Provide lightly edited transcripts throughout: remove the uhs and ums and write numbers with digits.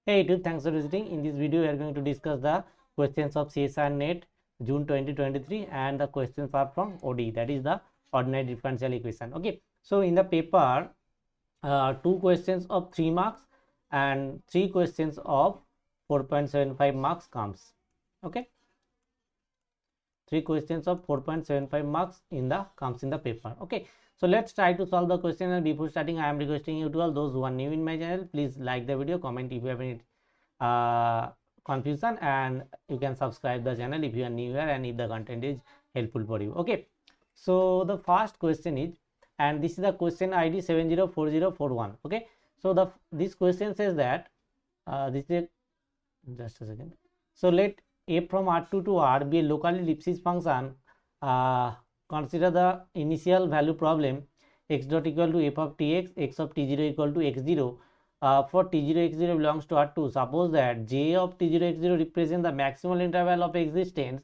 Hey YouTube, thanks for visiting. In this video, we are going to discuss the questions of CSR NET June 2023 and the questions are from ODE, that is the ordinary differential equation. Okay, so in the paper, 2 questions of 3 marks and 3 questions of 4.75 marks comes. Okay, 3 questions of 4.75 marks comes in the paper. Okay, so let's try to solve the question. And before starting, I am requesting you to all those who are new in my channel, please like the video, comment if you have any confusion, and you can subscribe the channel if you are new here and if the content is helpful for you. Okay, so the first question is, and this is the question ID 704041. Okay, so this question says that this is just a second. So let f from R2 to R be a locally ellipsis function. Consider the initial value problem x dot equal to f of tx, x of t0 equal to x0. For t0 x0 belongs to R2. Suppose that j of t0 x0 represents the maximal interval of existence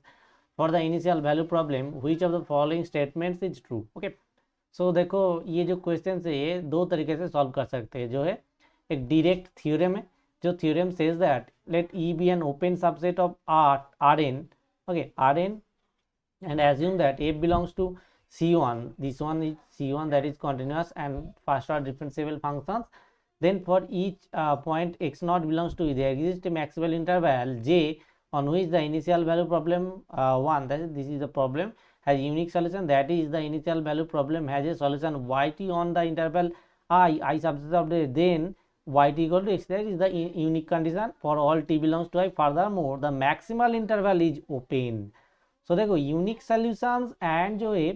for the initial value problem. Which of the following statements is true? Okay, so देखो ये जो question है ये दो तरीके से solve कर सकते हैं. जो है एक डायरेक्ट थ्योरम है. जो theorem says that let E be an open subset of Rn. Okay, Rn, and assume that f belongs to C1. This one is C1, that is continuous and first order differentiable functions. Then for each point x0 belongs to, there exists a maximal interval j on which the initial value problem 1, that is this is the problem, has unique solution. That is the initial value problem has a solution yt on the interval I subset of the, then yt equal to x. That is the unique condition for all t belongs to I. Furthermore, the maximal interval is open. सो देखो unique solutions and जो है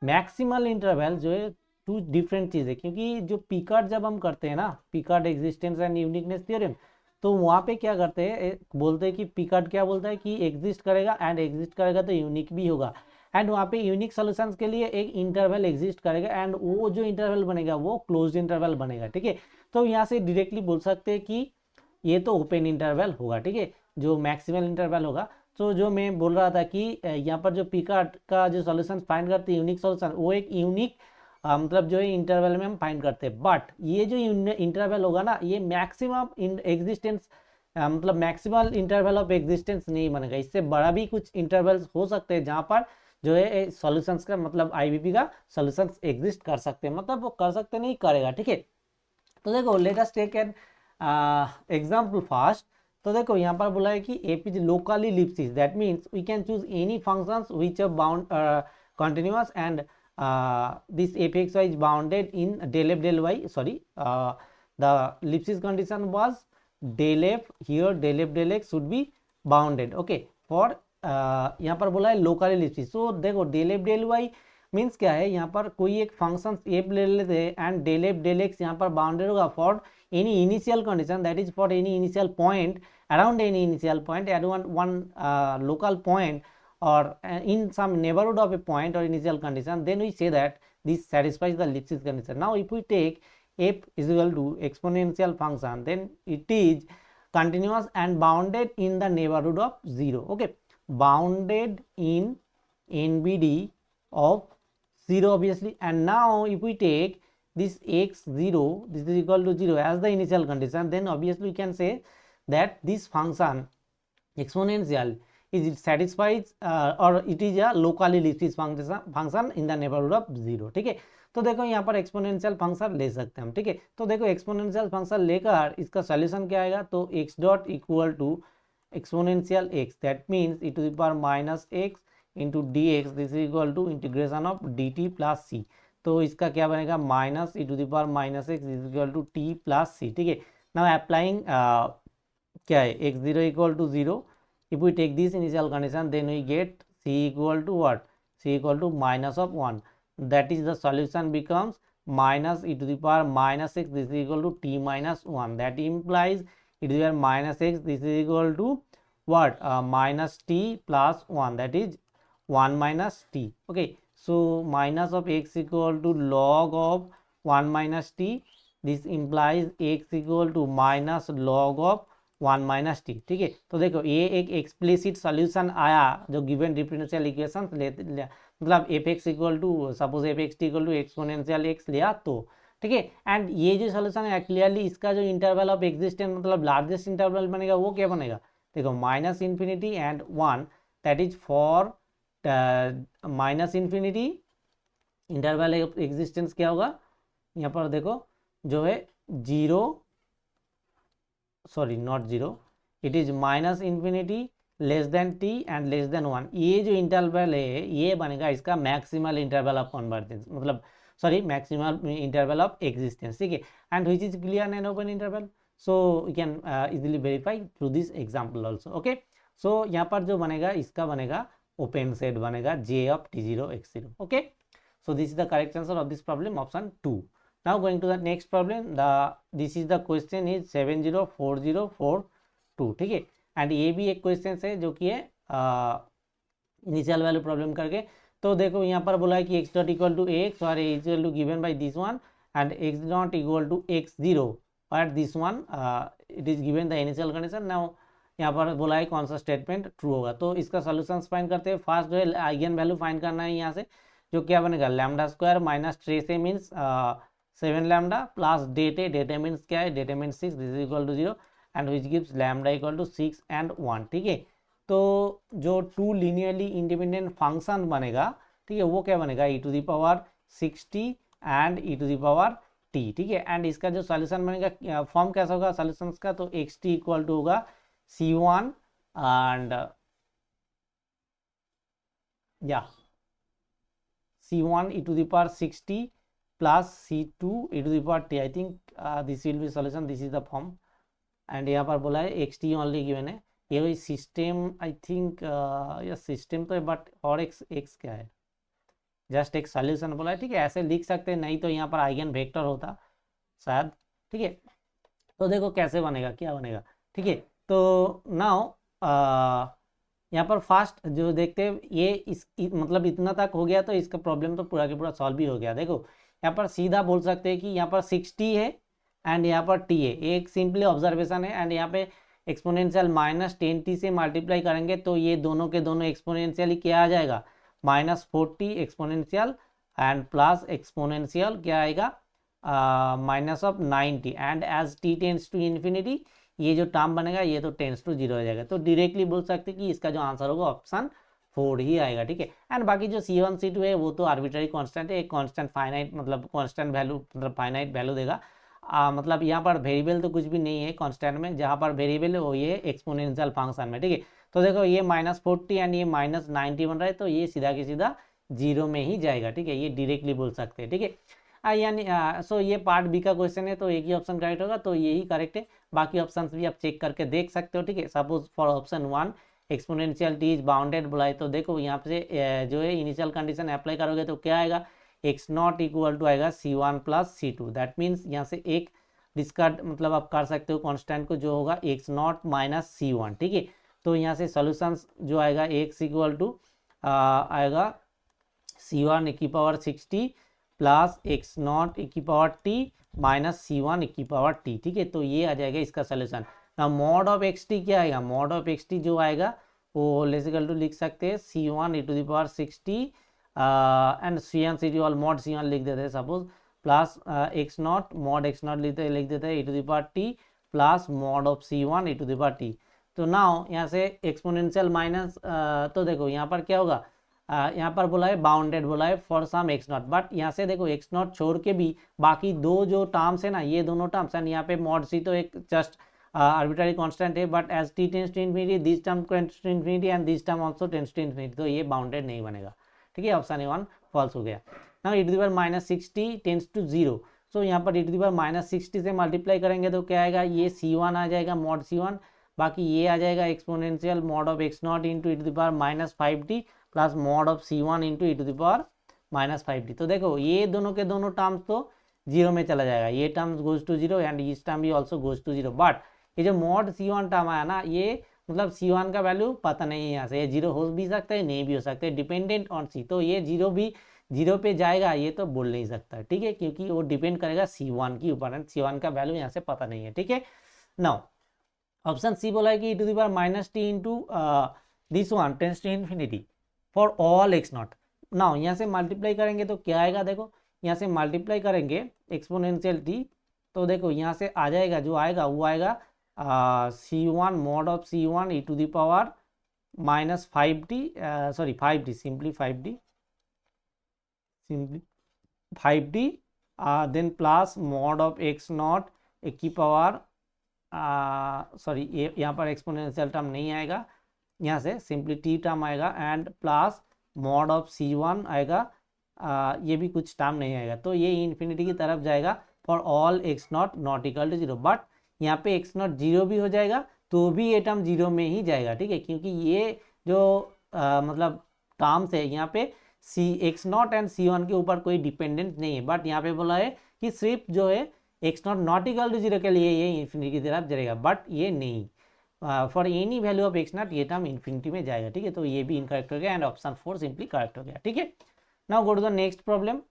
maximal interval जो है to different चीज़ है. क्योंकि जो Picard जब हम करते हैं ना, Picard existence and uniqueness theorem, तो वहाँ पे क्या करते हैं, बोलते हैं कि पिकार्ड क्या बोलता है कि एग्जिस्ट करेगा एंड एग्जिस्ट करेगा तो यूनिक भी होगा. एंड वहाँ पे यूनिक सॉल्यूशंस के लिए एक इंटरवल एग्जिस्ट करेगा एंड वो जो इंटरवल बनेगा वो क्लोज्ड इंटरवल बनेगा. ठीक है, तो यहाँ से डायरेक्टली बोल सकते हैं कि ये तो ओपन इंटरवल होगा. ठीक है, जो मैक्सिमल इंटरवल होगा. तो जो मैं बोल रहा था कि यहाँ पर जो पिकार्ड का जो सॉल्यूशन फाइंड करते हैं यूनिक सॉल्यूशन, वो एक यूनिक मतलब जो है इंटरवल में हम फाइंड करते हैं. बट ये जो इंटरवल होगा ना, ये मैक्सिमम एग्जिस्टेंस मतलब मैक्सिमल इंटरवल ऑफ एग्जिस्टेंस नहीं बनेगा. इससे बड़ा भी कुछ इंटरवल्स हो सकते हैं जहाँ पर जो है सॉल्यूशंस का मतलब आईवीपी का सॉल्यूशंस एग्जिस्ट कर सकते हैं. मतलब वो कर सकते नहीं, करेगा. ठीक है, तो देखो let us take an example fast. तो देखो यहाँ पर बोला है कि F is locally ellipsis. That means we can choose any functions which are bound continuous and this fxy is bounded in del f del y. Sorry, the ellipsis condition was del f. Here del f del x should be bounded. Okay, for यहाँ पर बोला है local ellipsis. सो देखो del f del y means क्या है, यहाँ पर कोई एक फंक्शन f ले लेते हैं and del f del x यहाँ पर बाउंडेड होगा for any initial condition, that is for any initial point, around any initial point, at one local point or in some neighborhood of a point or initial condition, then we say that this satisfies the ellipsis condition. Now if we take f is equal to exponential function, then it is continuous and bounded in the neighborhood of 0. Okay, bounded in NBD of 0 obviously. And now if we take this x0, this is equal to 0 as the initial condition, then obviously we can say that this function exponential is satisfies or it is a locally ellipsis function in the neighborhood of 0. ठीक है, तो देखो यहाँ पर exponential function ले सकते हैं हम. ठीक है, तो देखो एक्सपोनेंशियल फंक्शन लेकर इसका सॉल्यूशन क्या आएगा, तो x dot equal to exponential x, that means e to the power minus x into D X, this is equal to integration of D T plus C. तो इसका क्या बनेगा, minus e to the power minus X is equal to T plus C. ठीक है, now applying क्या है, x0 equal to 0. if we take this initial condition, then we get c equal to what, c equal to minus of 1. that is the solution becomes minus e to the power minus x, this is equal to t minus 1. that implies e to the power minus x, this is equal to what, minus t plus 1, that is 1 minus t. okay, so minus of x equal to log of 1 minus t. this implies x equal to minus log of 1 minus T. ठीक है, तो देखो ये एक explicit solution आया जो given differential equation मतलब F X equal to suppose F X T equal to exponential X लिया, तो ठीक है। एंड ये जो सोल्यूशन है क्लियरली इसका जो इंटरवल ऑफ एग्जिस्टेंस मतलब लार्जेस्ट इंटरवल बनेगा वो क्या बनेगा, देखो minus infinity and 1, that is for minus infinity interval of existence क्या होगा यहाँ पर देखो जो है 0, sorry not 0, it is minus infinity less than T and less than 1, ये जो इंटरवल है ये बनेगा इसका मैक्सिमल इंटरवल ऑफ कन्वर्जेंस मतलब sorry maximal interval of existence, ठीक है। And which is clear and open interval, so you can easily verify through this example also, okay. So यहाँ पर जो बनेगा इसका बनेगा ओपन सेट बनेगा j of t0 x0, okay। So this is the correct answer of this problem, option 2. Now going to the next problem, this is the question is 704042, ठीक है। And ये भी एक क्वेश्चन है जो कि है इनिशियल वैल्यू प्रॉब्लम करके। तो देखो यहाँ पर बोला है कि x dot equal to X और A equal to given by this one and x not equal to x0 और this one it is given the initial condition. Now यहाँ पर बोला है कौन सा स्टेटमेंट ट्रू होगा, तो इसका सोल्यूशन फाइंड करते हैं। फर्स्ट जो है आइगन वैल्यू फाइंड करना है यहाँ से, जो क्या बनेगा lambda square minus trace A means 7 lambda plus det A means क्या है, det A means 6, this is equal to 0 and which gives lambda equal to 6 and 1, ठीक है। तो जो टू लीनियरली इंडिपेंडेंट फंक्शन बनेगा, ठीक है, वो क्या बनेगा e to the power 60 and e to the power t, ठीक है। एंड इसका जो सोल्यूशन बनेगा फॉर्म कैसा होगा सोल्यूशन का, तो xt इक्वल टू होगा c1 एंड या c1 e to the power 60 plus c2 e to the power t, I think this will be solution, this is the form। And यहाँ पर बोला है xt ओनली गिवन है, ये वही system I think या system तो है बट और x क्या है, जस्ट एक सोल्यूशन बोला है, ठीक है। ऐसे लिख सकते हैं, नहीं तो यहाँ पर आइगन वेक्टर होता शायद, ठीक है। तो देखो कैसे बनेगा, क्या बनेगा, ठीक है। तो नाउ यहाँ पर फास्ट जो देखते हैं ये मतलब इतना तक हो गया तो इसका प्रॉब्लम तो पूरा के पूरा सॉल्व भी हो गया। देखो यहाँ पर सीधा बोल सकते हैं कि यहाँ पर 60 है एंड यहाँ पर t है, एक सिंपली ऑब्जर्वेशन है। एंड यहाँ पे एक्सपोनेंशियल माइनस 10t से मल्टीप्लाई करेंगे तो ये दोनों के दोनों एक्सपोनेंशियल क्या आ जाएगा minus 40 exponential and plus exponential क्या आएगा minus of 90 and as t tends to infinity ये जो टर्म बनेगा ये तो टेंड्स टू 0 हो जाएगा। तो डायरेक्टली बोल सकते हैं कि इसका जो आंसर होगा ऑप्शन 4 ही आएगा, ठीक है। एंड बाकी जो c1 c2 है वो तो आर्बिट्ररी कांस्टेंट है, एक कांस्टेंट फाइनाइट मतलब कांस्टेंट वैल्यू मतलब फाइनाइट वैल्यू देगा। मतलब यहाँ पर वेरिएबल तो कुछ भी नहीं है कांस्टेंट में, जहाँ पर वेरिएबल है वो ये एक्सपोनेंशियल फंक्शन में, ठीक है। तो देखो ये -40 एंड ये -90 बन रहा है, तो ये सीधा की सीधा 0 में ही जाएगा, ठीक है। ये डायरेक्टली बोल सकते हैं, ठीक है। यानी सो ये पार्ट बी का क्वेश्चन है, तो एक ही ऑप्शन करेक्ट होगा, तो यही करेक्ट है। बाकी ऑप्शंस भी आप चेक करके देख सकते हो, ठीक है। Suppose for option 1 exponential T is bounded बोला है, तो देखो यहाँ से जो है इनिशियल कंडीशन अप्लाई करोगे तो क्या आएगा एक्स नॉट इक्वल टू आएगा c1 plus c2, that means यहाँ से एक डिस्कार्ड मतलब आप कर सकते हो कांस्टेंट को, जो होगा एक्स नॉट माइनस c1, ठीक है। तो यहाँ से सोल्यूशन जो आएगा एक्स इक्वल टू आएगा c1 e की power 60 plus X not e की power t minus c1 e की पावर t, ठीक है। तो ये आ जाएगा इसका सोल्यूशन। ना मॉड ऑफ xt क्या आएगा, मॉड ऑफ xt जो आएगा वो लेसिकल टू लिख सकते हैं c1 e to the power 60 and c1 c2 all mod c1 लिख देते हैं suppose plus X not mod X not लिख देते हैं e to the power t plus mod of c1 e to the power t। तो now यहाँ से exponential minus तो देखो यहाँ पर क्या होगा यहाँ पर बोला है बाउंडेड बोला है for some X not, but यहाँ से देखो एक्स नॉट छोड़ के भी बाकी दो जो टर्म्स है ना ये दोनों टर्म्स एंड यहाँ पे मॉड सी तो एक जस्ट आर्बिट्ररी कांस्टेंट है, but as T tends to infinity this term tends to infinity and this term also tends to infinity, तो ये बाउंडेड नहीं बनेगा, ठीक है। ऑप्शन 1 फॉल्स हो गया। Now e to the power minus 60 tends to 0, so यहाँ पर e to the power minus 60 से मल्टीप्लाई करेंगे तो क्या आएगा ये c1 आ जाएगा मॉड c1, बाकी ये आ जाएगा exponential mod of X not into e to the power minus 5t plus mod of c1 into e to the power minus 5t। तो देखो ये दोनों के दोनों टर्म्स तो 0 में चला जाएगा, ये टर्म्स गोज टू 0 एंड इस टर्म भी ऑल्सो गोज टू 0, बट ये जो मॉड c1 टर्म आया ना ये मतलब c1 का वैल्यू पता नहीं है, यहाँ से ये 0 हो भी सकता है नहीं भी हो सकता है डिपेंडेंट ऑन c, तो ये 0 भी 0 पे जाएगा ये तो बोल नहीं सकता, ठीक है, क्योंकि वो डिपेंड करेगा c1 के ऊपर एंड c1 का वैल्यू यहाँ से पता नहीं है, ठीक है। नाउ ऑप्शन सी बोला है कि e to the power minus T into this one tends to infinity for all X not. Now यहाँ से मल्टीप्लाई करेंगे तो क्या आएगा देखो यहाँ से मल्टीप्लाई करेंगे एक्सपोनेंशियल टी, तो देखो यहाँ से आ जाएगा, जो आएगा वो आएगा C1 mod of C1 e to the power minus 5t, sorry 5t, simply 5t, then plus mod of x not a की पावर, सॉरी ये यहाँ पर एक्सपोनेंशियल टर्म नहीं आएगा, यहाँ से सिंपली टी टर्म आएगा, and plus mod of C1 आएगा, ये भी कुछ टर्म नहीं आएगा, तो ये इन्फिनिटी की तरफ जाएगा for all x not not equal to 0। But यहाँ पे x नॉट 0 भी हो जाएगा तो भी ये टर्म 0 में ही जाएगा, ठीक है, क्योंकि ये जो मतलब टर्म्स है यहाँ पे x नॉट एंड C1 के ऊपर कोई डिपेंडेंस नहीं है, बट यहाँ पे बोला है कि सिर्फ जो है x not not equal to 0 के लिए ये इन्फिनिटी की तरफ जाएगा, बट ये नहीं, for any value of x not ये टर्म इन्फिनिटी में जाएगा, ठीक है, तो ये भी इनकरेक्ट हो गया एंड ऑप्शन 4 सिंपली करेक्ट हो गया, ठीक है। Now go to the next problem,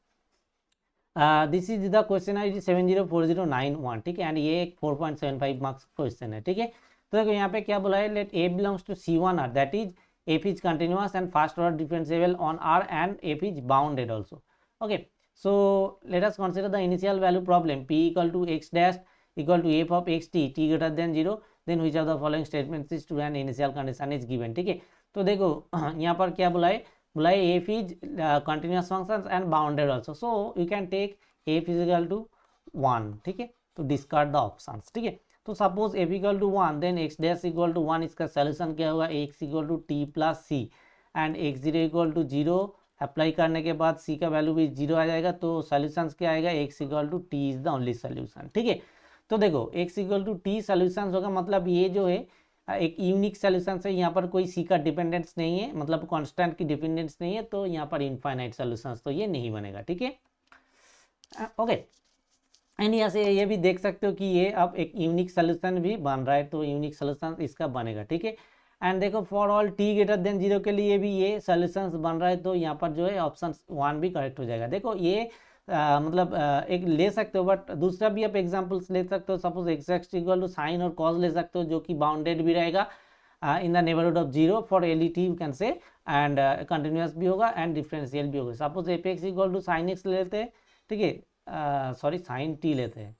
this is the question है 704091, ठीक है, एंड ये एक 4.75 मार्क्स क्वेश्चन है, ठीक है। तो देखो यहाँ पे क्या बोला है, let a belongs to C1 R, that is f is continuous and first order differentiable on R and f is bounded also. Okay, so let us consider the initial value problem, p equal to x dash equal to f of x t greater than 0, then which of the following statements is true and initial condition is given, ठीक है। तो देखो यहाँ पर क्या बोला है f is continuous functions and bounded also, so you can take f is equal to 1, ठीक है, तो discard the options, ठीक है। तो suppose f equal to 1, then x dash equal to 1, इसका सोल्यूशन क्या होगा, x equal to T plus C, and x0 equal to 0 apply करने के बाद c का वैल्यू भी 0 आ जाएगा, तो सोल्यूशन क्या आएगा, x equal to T is the only solution, ठीक है। तो देखो x equal to T solution होगा, मतलब ये जो है एक यूनिक सोल्यूशन है, यहाँ पर कोई c का डिपेंडेंस नहीं है, मतलब कांस्टेंट की डिपेंडेंस नहीं है, तो यहाँ पर इनफाइनाइट सोल्यूशन तो ये नहीं बनेगा, ठीक है, ओके। एंड यहाँ से ये भी देख सकते हो कि ये अब एक यूनिक सोल्यूशन भी बन रहा है, तो यूनिक सोल्यूशन इसका बनेगा, ठीक है। एंड देखो for all t greater than 0 के लिए भी ये सोल्यूशंस बन रहा है, तो यहाँ पर जो है ऑप्शन 1 भी करेक्ट हो जाएगा। देखो ये मतलब एक ले सकते हो, बट दूसरा भी आप एग्जांपल्स ले सकते हो, suppose x equal to sine और कॉस ले सकते हो, जो कि बाउंडेड भी रहेगा in the neighbourhood of 0 for any t you can say, and continuous भी होगा एंड डिफरेंशियल भी होगा। Suppose f(x) equal to sine x लेते हैं, ठीक है, सॉरी साइन टी लेते हैं,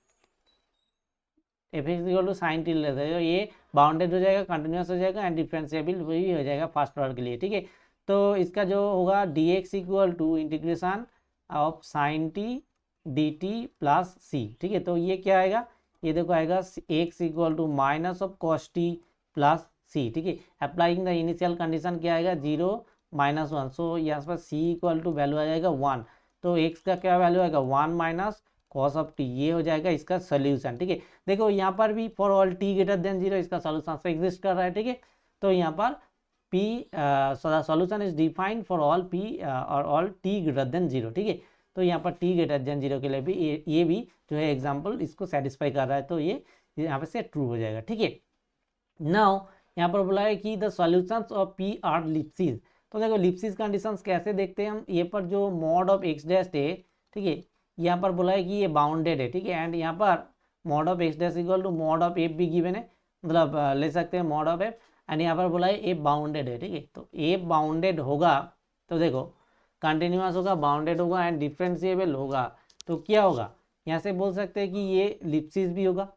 f(x) equal to sign T लेते हैं, तो ये बाउंडेड हो जाएगा, कंटिन्यूस हो जाएगा एंड डिफरेंशिएबल भी हो जाएगा फर्स्ट ऑर्डर के लिए, ठीक है। तो इसका जो होगा dx equal to integration of sine T D T plus C, ठीक है। तो ये क्या आएगा, ये देखो आएगा x equal to minus of cos T plus C, ठीक है। अप्लाइंग द इनिशियल कंडीशन क्या आएगा, 0 -1, सो यहाँ पर c इक्वल टू वैल्यू आ जाएगा 1, तो x का क्या वैल्यू आएगा 1 माइनस कॉस ऑफ टी, ये हो जाएगा इसका सोल्यूशन, ठीक है। देखो यहाँ पर भी for all t greater than 0 इसका सोल्यूशन एग्जिस्ट कर रहा है, ठीक है। तो यहाँ पर p solution is defined for all p और ऑल t ग्रेटर देन 0, ठीक है। तो यहाँ पर t ग्रेटर देन 0 के लिए भी ये भी जो है एग्जाम्पल इसको सेटिस्फाई कर रहा है, तो ये यहाँ पे से ट्रू हो जाएगा, ठीक है। नाउ यहाँ पर बोला है कि the solutions of p are Lipschitz, तो देखो लिप्सिस कंडीशंस कैसे देखते हैं हम, ये पर जो मॉड ऑफ x डैश है, ठीक है, यहाँ पर बोला है कि ये बाउंडेड है, ठीक है, एंड यहाँ पर mod of x dash equal to mod of f भी गिवन है, मतलब ले सकते हैं मॉड ऑफ f, एंड यहाँ पर बोला है a बाउंडेड है, ठीक है। तो a बाउंडेड होगा तो देखो कंटिन्यूअस होगा, बाउंडेड होगा एंड डिफरेंशिएबल होगा, तो क्या होगा, यहाँ से बोल सकते हैं कि ये लिप्सिस भी होगा,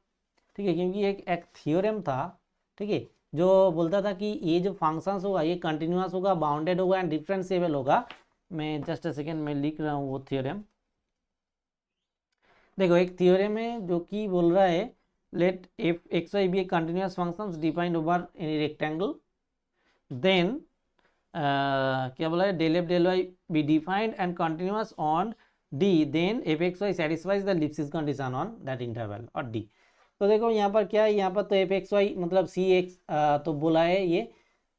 ठीक है, क्योंकि एक थ्योरम था, ठीक है, जो बोलता था कि ये जो फंक्शंस होगा ये कंटिन्यूअस होगा, बाउंडेड होगा एंड डिफरेंशिएबल होगा। मैं जस्ट अ सेकेंड में लिख रहा हूँ वो थ्योरम। देखो एक थ्योरम है जो कि बोल रहा है let F X Y be a continuous functions defined over any rectangle, then क्या बोला है, del F del Y be defined and continuous on D, then F X Y satisfies the Lipschitz condition on that interval और D. तो देखो यहाँ पर क्या है, यहाँ पर तो एफ एक्स वाई मतलब सी एक्स तो बोला है ये,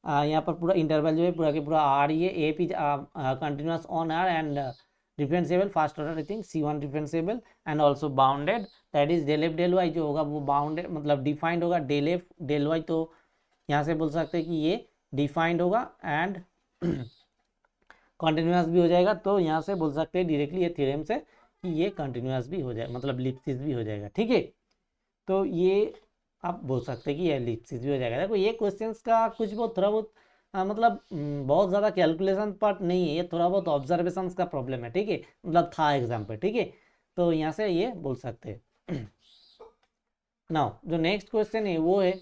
यहाँ पर पूरा इंटरवल जो है पूरा के पूरा आर, ये F is continuous on R and differentiable first order I think C1 differentiable and also bounded, that is del F del Y जो होगा वो बाउंडेड मतलब डिफाइंड होगा, डेल एफ डेल वाई, तो यहाँ से बोल सकते हैं कि ये डिफाइंड होगा एंड कंटिन्यूअस भी हो जाएगा, तो यहाँ से बोल सकते हैं डायरेक्टली ये थ्योरम से कि ये कंटिन्यूअस भी हो जाएगा, मतलब लिप्सिस भी हो जाएगा, ठीक है। तो ये आप बोल सकते हैं कि ये लिप्सिस भी हो जाएगा। देखो ये क्वेश्चंस का कुछ बहुत थोड़ा बहुत मतलब बहुत ज़्यादा कैलकुलेशन पार्ट नहीं है, ये थोड़ा बहुत ऑब्जर्वेशन का प्रॉब्लम है, ठीक है, मतलब था एग्जाम पे, ठीक है, तो यहाँ से ये बोल सकते हैं। नाउ जो नेक्स्ट क्वेश्चन है वो है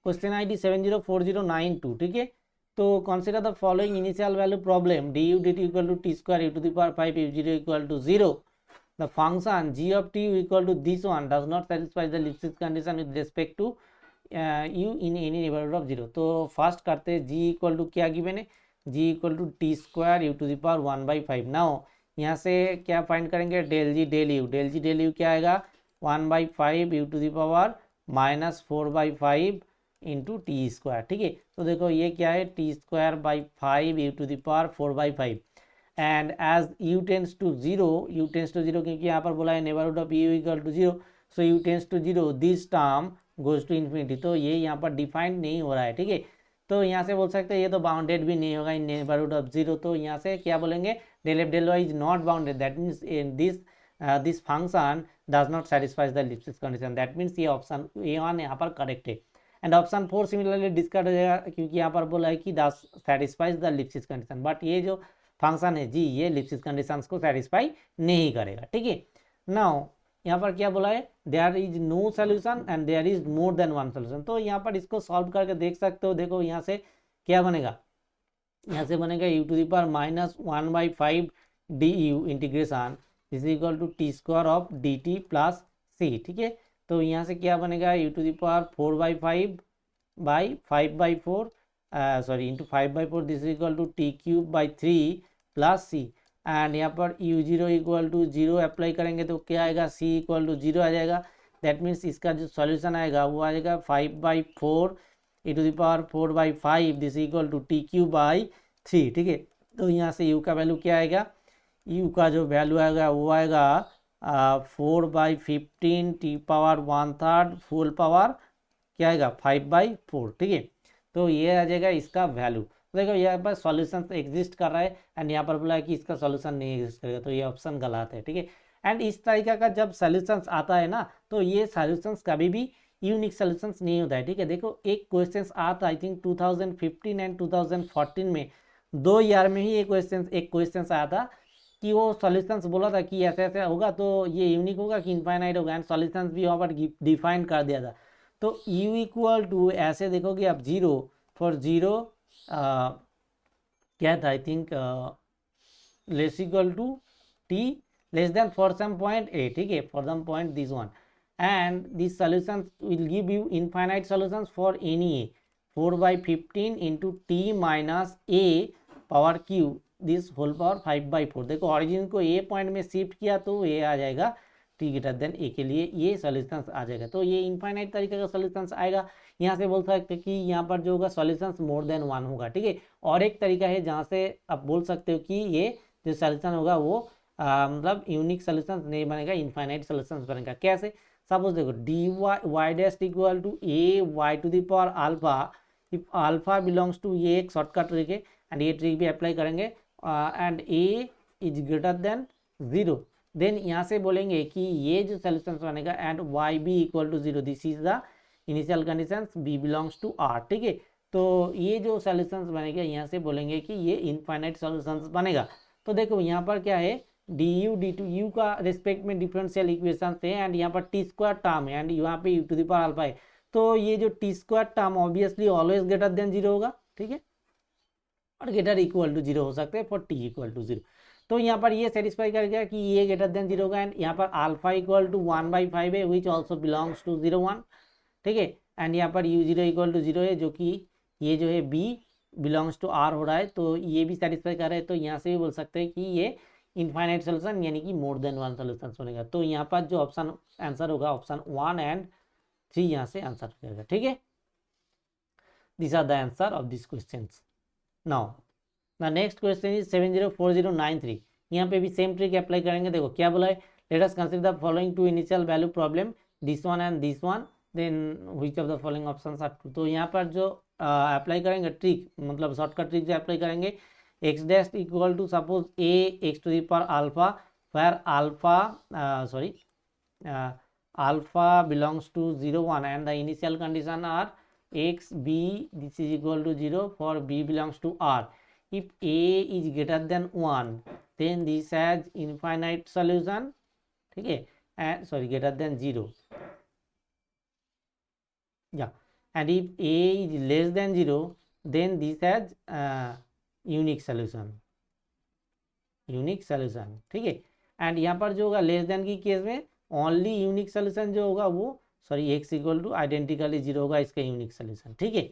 क्वेश्चन ID 704092, ठीक है। तो consider the following initial value problem D you D T equal to T square U to the power 5 U zero equal to 0, the function g of t equal to this one does not satisfy the Lipschitz condition with respect to u in any neighborhood of 0। तो first करते हैं, g equal to क्या given है, g equal to T square U to the power 1/5। Now यहाँ से क्या find करेंगे, del ji del you क्या आएगा 1/5 U to the power -4/5 into T square, ठीक है। तो देखो ये क्या है, T square by 5 U to the power 4/5 and as u tends to zero क्योंकि यहाँ पर बोला है neighbourhood of u equal to 0, so u tends to 0 this term goes to infinity. तो ये यहाँ पर डिफाइंड नहीं हो रहा है, ठीक है। तो यहाँ से बोल सकते हैं ये तो बाउंडेड भी नहीं होगा इन नेबरहुड ऑफ 0। तो यहाँ से क्या बोलेंगे, del F del Y is not bounded, that means in this function does not satisfies the Lipschitz condition, that means ये ऑप्शन A1 यहाँ पर करेक्ट है। एंड ऑप्शन 4 सिमिलरली डिस्कार्ड हो जाएगा क्योंकि यहाँ पर बोला है कि does satisfies the Lipschitz condition, but ये जो फंक्शन है जी ये लिप्सिस कंडीशंस को सेटिस्फाई नहीं करेगा, ठीक है। नाउ यहाँ पर क्या बोला है, there is no solution and there is more than one solution. तो यहाँ पर इसको सॉल्व करके देख सकते हो, देखो यहाँ से क्या बनेगा, यहाँ से बनेगा u to the power -1/5 du integration is equal to T square of D T plus C, ठीक है। तो यहाँ से क्या बनेगा, u to the power 4/5 by 5/4 sorry into 5/4 this is equal to T cube by 3 plus C, and यहाँ पर u0 equal to 0 apply करेंगे तो क्या आएगा, c इक्वल टू 0 आ जाएगा। दैट मीन्स इसका जो सॉल्यूशन आएगा वो आ जाएगा 5/4 e to the power 4/5 this equal to T cube by 3, ठीक है। तो यहाँ से u का वैल्यू क्या आएगा, u का जो वैल्यू आएगा वो आएगा 4/15 टी पावर 1/3 फुल पावर क्या आएगा 5/4, ठीक है। तो ये आ जाएगा इसका वैल्यू। देखो यहाँ पर सॉल्यूशन एग्जिस्ट कर रहा है एंड यहाँ पर बोला है कि इसका सॉल्यूशन नहीं एग्जिस्ट करेगा, तो ये ऑप्शन गलत है, ठीक है। एंड इस तरीका का जब सॉल्यूशंस आता है ना तो ये सॉल्यूशंस कभी भी यूनिक सॉल्यूशंस नहीं होता है, ठीक है। देखो एक क्वेश्चन आता आई थिंक 2015 एंड 2014 में, 2 ईयर में ही एक क्वेश्चन आया था कि वो सॉल्यूशंस बोला था कि ऐसे ऐसे होगा तो ये यूनिक होगा कि इनफाइनाइट होगा, एंड सॉल्यूशंस भी वहाँ पर डिफाइन कर दिया था। तो u इक्वल टू ऐसे देखोगे आप 0 फॉर 0 क्या था I think less equal to t less than for some point a, ठीक है, for some point this one, and this solutions will give you infinite solutions for any a 4/15 into t minus a power q this whole power 5/4। देखो origin को a point में shift किया तो ये आ जाएगा t ग्रेटर देन a के लिए ये सॉल्यूशंस आ जाएगा। तो ये इनफाइनाइट तरीके का सॉल्यूशंस आएगा। यहाँ से बोल सकते हैं कि यहाँ पर जो होगा सॉल्यूशंस मोर देन 1 होगा, ठीक है। और एक तरीका है जहाँ से आप बोल सकते हो कि ये जो सॉल्यूशन होगा वो मतलब यूनिक सॉल्यूशंस नहीं बनेगा, इनफाइनाइट सॉल्यूशंस बनेगा। कैसे, सपोज देखो dy y dash equal to a y to the power alpha, if alpha belongs to, ये एक शॉर्टकट ट्रिक है एंड ये ट्रिक भी अप्लाई करेंगे, and a is greater than 0, then यहाँ से बोलेंगे कि ये जो सॉल्यूशन बनेगा and y be equal to 0 this is the initial condition be belongs to R, ठीक है। तो ये जो सॉल्यूशंस बनेगा यहाँ से बोलेंगे कि ये इनफाइनाइट सॉल्यूशंस बनेगा। तो देखो यहाँ पर क्या है, d you d to u का रिस्पेक्ट में डिफरेंशियल इक्वेशन है एंड यहाँ पर टी स्क्वायर टर्म है एंड यहाँ पे u to the power alpha है। तो ये जो t square term obviously always greater than 0 होगा, ठीक है, और ग्रेटर इक्वल टू 0 हो सकते हैं फॉर टी इक्वल टू 0। तो यहाँ पर ये सेटिस्फाई कर गया कि ये ग्रेटर देन 0 होगा, एंड यहाँ पर अल्फा इक्वल टू 1/5 है विच ऑल्सो बिलोंग्स टू 0 1, ठीक है, एंड यहाँ पर u0 इक्वल टू 0 है जो कि ये जो है b बिलोंग्स टू r हो रहा है, तो ये भी सेटिस्फाई कर रहा है। तो यहाँ से भी बोल सकते हैं कि ये इनफाइनाइट सोल्यूशन यानी कि मोर देन 1 सोल्यूशन बनेगा। तो यहाँ पर जो ऑप्शन आंसर होगा ऑप्शन 1 एंड 3 यहाँ से आंसर हो जाएगा, ठीक है। This are the answer of this question. Now the next question is 704093। यहाँ पे भी सेम ट्रिक अप्लाई करेंगे। देखो क्या बोला है, let us consider the following two initial value problem this one and this one, then which of the following options are true. तो यहाँ पर जो अप्लाई करेंगे ट्रिक, मतलब शॉर्टकट ट्रिक जो अप्लाई करेंगे, x dash equal to suppose a x to the power alpha where alpha belongs to 0 1 and the initial condition are x b, this is equal to 0 for b belongs to R. If a is greater than 1, then this has infinite solution. ठीक है, and sorry, greater than 0. Yeah, and if a is less than 0, then this has unique solution. Unique solution, ठीक है. And यहाँ पर जो होगा less than की case में ओनली यूनिक सोल्यूशन जो होगा वो sorry x equal to identically 0 होगा, इसका यूनिक सोल्यूशन. ठीक है,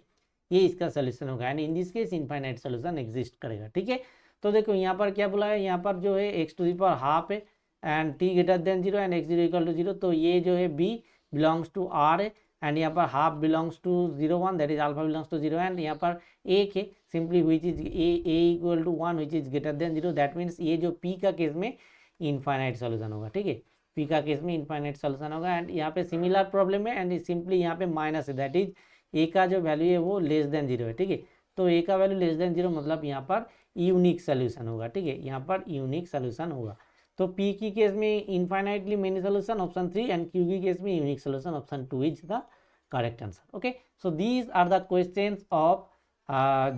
ये इसका सोल्यूशन होगा. And in this case infinite solution exist करेगा. ठीक है, तो देखो यहाँ पर क्या बोला है, यहाँ पर जो है X to the power half है and T greater than 0 and X 0 equal to 0. तो ये जो है बी बिलोंग्स टू आर है एंड यहाँ पर half belongs to 0 1, that is alpha belongs to 0. And यहाँ पर एक है simply which is A equal to 1 which is greater than 0. That means ये जो पी का केस में इनफाइनाइट सोल्यूशन होगा. ठीक है, पी का केस में इनफाइनाइट सोल्यूशन होगा. एंड यहाँ पे सिमिलर प्रॉब्लम है एंड सिंपली यहाँ पे माइनस है, दैट इज ए का जो वैल्यू है वो लेस देन 0 है. ठीक है, तो ए का वैल्यू लेस देन 0 मतलब यहाँ पर यूनिक सोल्यूशन होगा. ठीक है, यहाँ पर यूनिक सोल्यूशन होगा. तो पी की केस में infinitely many solution option 3 and Q की केस में unique solution option 2 is the correct answer. Okay, so these are the questions of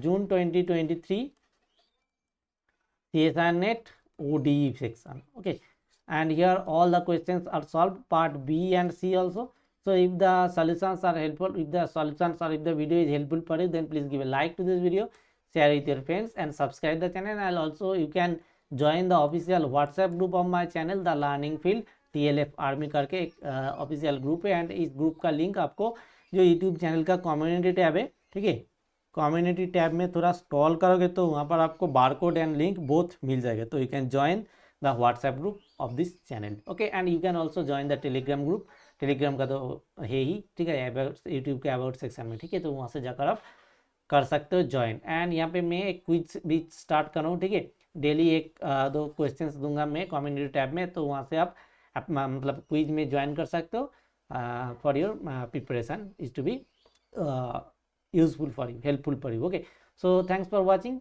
June 2023 CSIR Net ODE section. Okay, and here all the questions are solved, part B and C also. So if the solutions are helpful, if the video is helpful for you, then please give a like to this video, share with your friends and subscribe the channel. And also you can join the official WhatsApp group of my channel, the Learning Field TLF army करके एक official group है. And इस group का link आपको जो YouTube channel का community tab है, ठीक है, कम्युनिटी टैब में थोड़ा स्क्रॉल करोगे तो वहाँ पर आपको बारकोड एंड लिंक बोथ मिल जाएगा. तो you can join the WhatsApp group of this channel. Okay, and you can also join the Telegram group. Telegram का तो है ही, ठीक है, यूट्यूब के अबाउट सेक्शन में. ठीक है, तो वहाँ से जाकर आप कर सकते हो ज्वाइन. एंड यहाँ पे मैं एक क्विज भी स्टार्ट कर रहा हूँ. ठीक है, डेली एक दो क्वेश्चंस दूंगा मैं कम्युनिटी टैब में, तो वहाँ से आप मतलब क्विज में ज्वाइन कर सकते हो. For your preparation is to be useful for you, helpful for you. Okay, so thanks for watching.